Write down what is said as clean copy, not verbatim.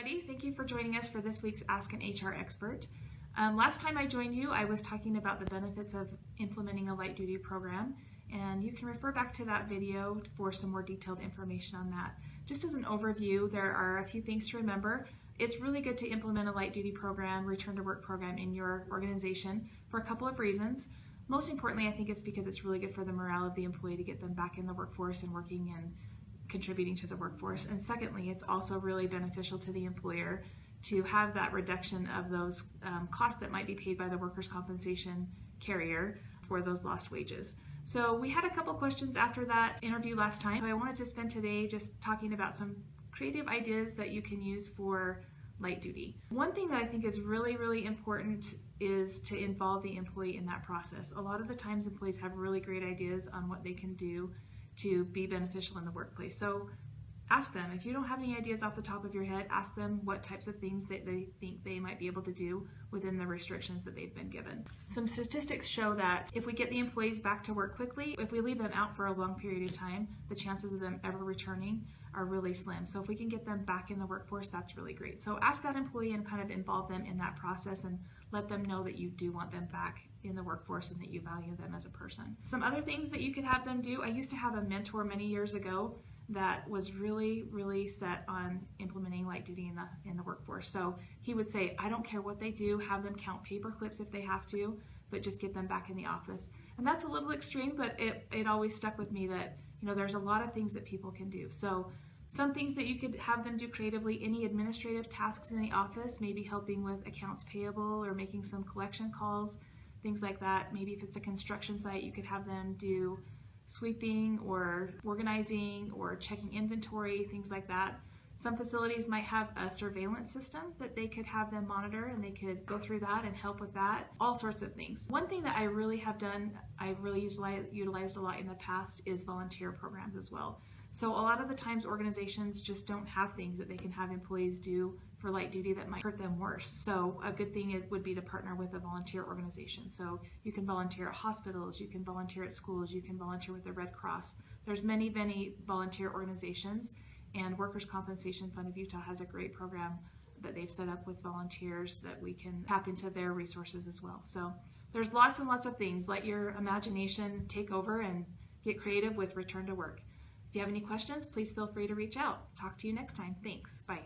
everybody. Thank you for joining us for this week's Ask an HR Expert. Last time I joined you, I was talking about the benefits of implementing a light duty program, and you can refer back to that video for some more detailed information on that. Just as an overview, there are a few things to remember. It's really good to implement a light duty program, return to work program in your organization for a couple of reasons. Most importantly, I think it's because it's really good for the morale of the employee to get them back in the workforce and working and contributing to the workforce. And secondly, it's also really beneficial to the employer to have that reduction of those costs that might be paid by the workers' compensation carrier for those lost wages. So we had a couple questions after that interview last time. So I wanted to spend today just talking about some creative ideas that you can use for light duty. One thing that I think is really important is to involve the employee in that process. A lot of the times employees have really great ideas on what they can do to be beneficial in the workplace. So ask them. If you don't have any ideas off the top of your head, ask them what types of things that they think they might be able to do within the restrictions that they've been given. Some statistics show that if we get the employees back to work quickly, if we leave them out for a long period of time, the chances of them ever returning are really slim. So if we can get them back in the workforce, that's really great. So ask that employee and kind of involve them in that process and let them know that you do want them back in the workforce and that you value them as a person. Some other things that you could have them do, I used to have a mentor many years ago that was really set on implementing light duty in the workforce. So he would say, I don't care what they do, have them count paper clips if they have to, but just get them back in the office. And that's a little extreme, but it always stuck with me that, you know, there's a lot of things that people can do. So some things that you could have them do creatively, any administrative tasks in the office, maybe helping with accounts payable or making some collection calls, things like that. Maybe if it's a construction site, you could have them do sweeping or organizing or checking inventory, things like that. Some facilities might have a surveillance system that they could have them monitor, and they could go through that and help with that, all sorts of things. One thing that I really have done, I really utilized a lot in the past, is volunteer programs as well. So a lot of the times organizations just don't have things that they can have employees do for light duty that might hurt them worse. So a good thing would be to partner with a volunteer organization. So you can volunteer at hospitals, you can volunteer at schools, you can volunteer with the Red Cross. There's many volunteer organizations, and Workers' Compensation Fund of Utah has a great program that they've set up with volunteers that we can tap into their resources as well. So there's lots and lots of things. Let your imagination take over and get creative with return to work. If you have any questions, please feel free to reach out. Talk to you next time. Thanks. Bye.